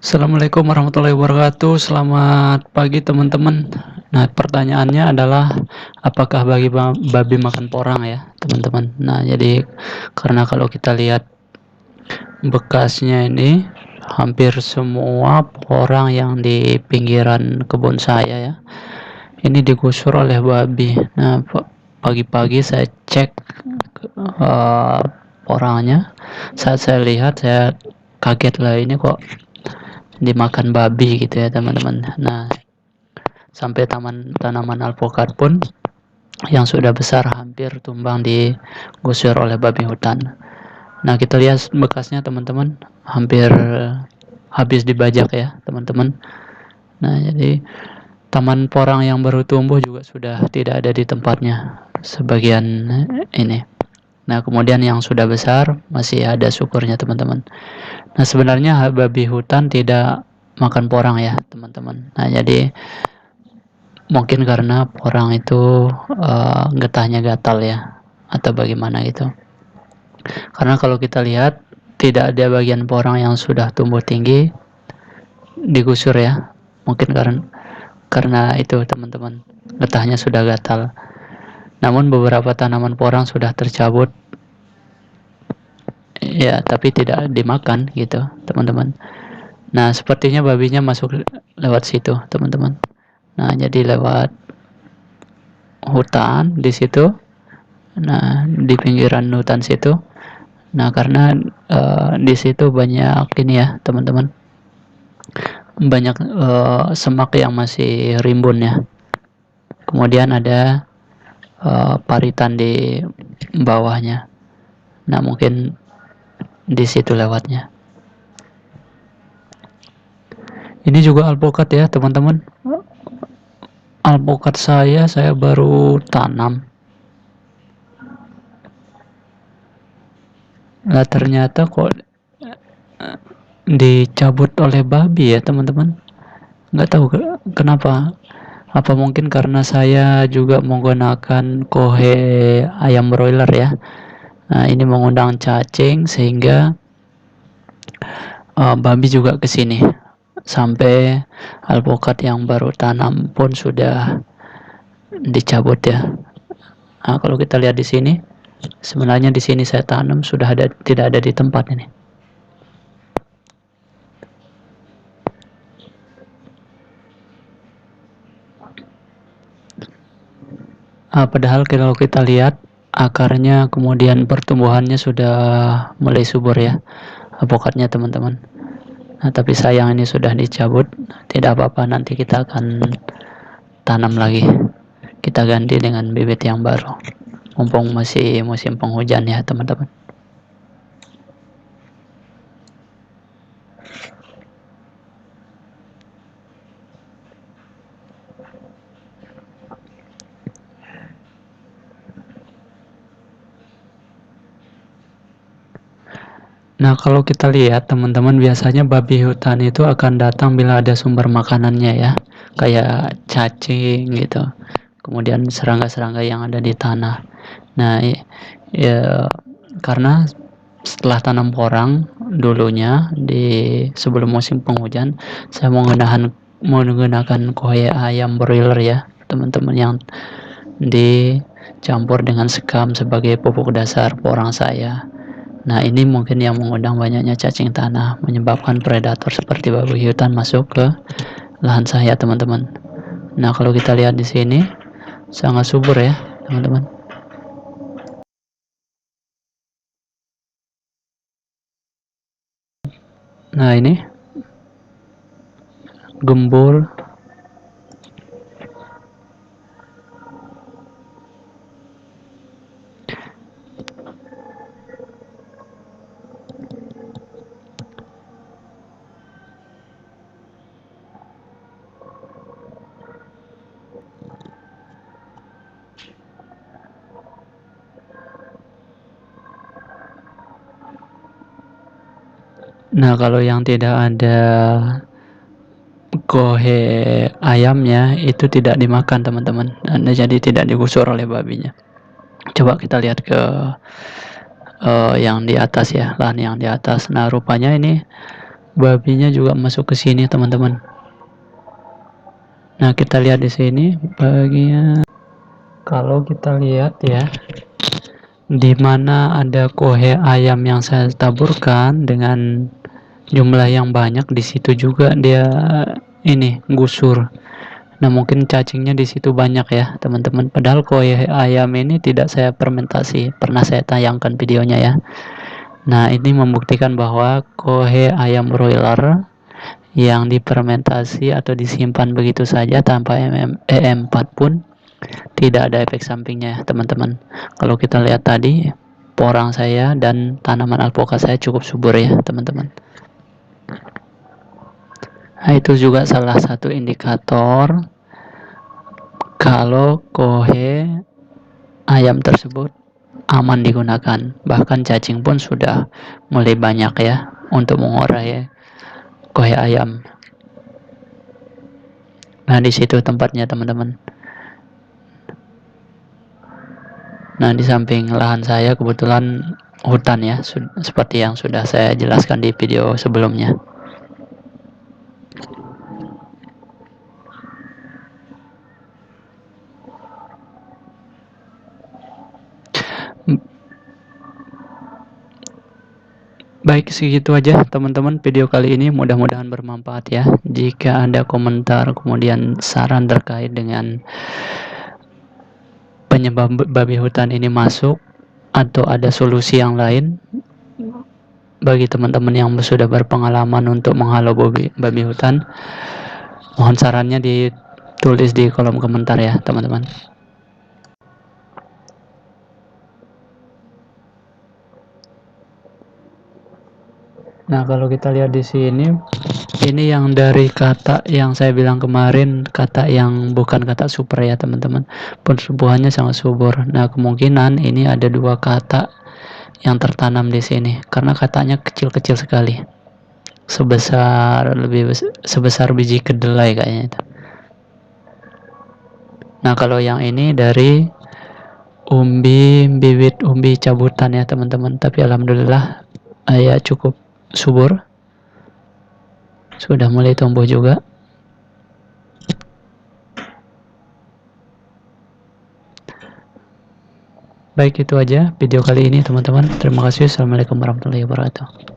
Assalamualaikum warahmatullahi wabarakatuh. Selamat pagi teman-teman. Nah, pertanyaannya adalah apakah babi makan porang ya, teman-teman. Nah, jadi karena kalau kita lihat bekasnya ini hampir semua porang yang di pinggiran kebun saya ya, ini digusur oleh babi. Nah, pagi-pagi saya cek uh, porangnya. Saat saya lihat, saya kaget lah, ini kok dimakan babi gitu ya teman-teman. Nah, sampai tanaman alpukat pun yang sudah besar hampir tumbang digusur oleh babi hutan. Nah, kita lihat bekasnya teman-teman, hampir habis dibajak ya teman-teman. Nah, jadi taman porang yang baru tumbuh juga sudah tidak ada di tempatnya sebagian ini. Nah, kemudian yang sudah besar masih ada syukurnya teman-teman. Nah, sebenarnya babi hutan tidak makan porang ya teman-teman. Nah, jadi mungkin karena porang itu getahnya gatal ya, atau bagaimana gitu. Karena kalau kita lihat tidak ada bagian porang yang sudah tumbuh tinggi digusur ya. Mungkin karena itu teman-teman, getahnya sudah gatal. Namun beberapa tanaman porang sudah tercabut ya, tapi tidak dimakan gitu teman-teman. Nah, sepertinya babinya masuk lewat situ teman-teman. Nah, jadi lewat hutan di situ. Nah, di pinggiran hutan situ. Nah, karena di situ banyak ini ya teman-teman, banyak semak yang masih rimbun ya. Kemudian ada paritan di bawahnya. Nah, mungkin di situ lewatnya. Ini juga alpukat ya teman-teman. Alpukat saya baru tanam. Nah, ternyata kok dicabut oleh babi ya teman-teman. Nggak tahu kenapa. Apa mungkin karena saya juga menggunakan kohe ayam broiler ya. Nah, ini mengundang cacing sehingga babi juga ke sini. Sampai alpukat yang baru tanam pun sudah dicabut ya. Nah, kalau kita lihat di sini, sebenarnya di sini saya tanam sudah tidak ada di tempat ini. Padahal kalau kita lihat akarnya kemudian pertumbuhannya sudah mulai subur ya, alpukatnya teman-teman. Nah, tapi sayang ini sudah dicabut. Tidak apa-apa, nanti kita akan tanam lagi. Kita ganti dengan bibit yang baru. Mumpung masih musim penghujan ya teman-teman. Nah, kalau kita lihat teman-teman, biasanya babi hutan itu akan datang bila ada sumber makanannya ya, kayak cacing gitu. Kemudian serangga-serangga yang ada di tanah. Nah, ya, karena setelah tanam porang dulunya sebelum musim penghujan, saya menggunakan kohe ayam broiler ya, teman-teman, yang dicampur dengan sekam sebagai pupuk dasar porang saya. Nah, ini mungkin yang mengundang banyaknya cacing tanah, menyebabkan predator seperti babi hutan masuk ke lahan saya, teman-teman. Nah, kalau kita lihat di sini sangat subur ya, teman-teman. Nah, ini gembul. Nah, kalau yang tidak ada kohe ayamnya itu tidak dimakan, teman-teman. Nah, jadi tidak digusur oleh babinya. Coba kita lihat ke yang di atas ya, lahan yang di atas. Nah, rupanya ini babinya juga masuk ke sini teman-teman. Nah, kita lihat di sini bagian, kalau kita lihat ya, di mana ada kohe ayam yang saya taburkan dengan jumlah yang banyak, di situ juga dia ini gusur. Nah, mungkin cacingnya di situ banyak ya teman-teman, padahal kohe ayam ini tidak saya fermentasi, pernah saya tayangkan videonya ya. Nah, ini membuktikan bahwa kohe ayam broiler yang difermentasi atau disimpan begitu saja tanpa EM4 pun tidak ada efek sampingnya ya teman-teman. Kalau kita lihat tadi, porang saya dan tanaman alpukat saya cukup subur ya teman-teman. Nah, itu juga salah satu indikator kalau kohe ayam tersebut aman digunakan. Bahkan cacing pun sudah mulai banyak ya untuk mengurai kohe ayam. Nah, di situ tempatnya teman-teman. Nah, di samping lahan saya kebetulan hutan ya, seperti yang sudah saya jelaskan di video sebelumnya. Baik, segitu aja teman-teman video kali ini, mudah-mudahan bermanfaat ya. Jika ada komentar kemudian saran terkait dengan penyebab babi hutan ini masuk atau ada solusi yang lain bagi teman-teman yang sudah berpengalaman untuk menghalau babi hutan, mohon sarannya ditulis di kolom komentar ya teman-teman. Nah, kalau kita lihat di sini, ini yang dari kata yang saya bilang kemarin, kata yang bukan kata super ya teman-teman, pertumbuhannya sangat subur. Nah, kemungkinan ini ada dua kata yang tertanam di sini karena katanya kecil-kecil sekali, sebesar biji kedelai kayaknya itu. Nah, kalau yang ini dari bibit umbi cabutan ya teman-teman, tapi alhamdulillah ya cukup subur, sudah mulai tumbuh juga. Baik, itu aja video kali ini teman-teman. Terima kasih. Assalamualaikum warahmatullahi wabarakatuh.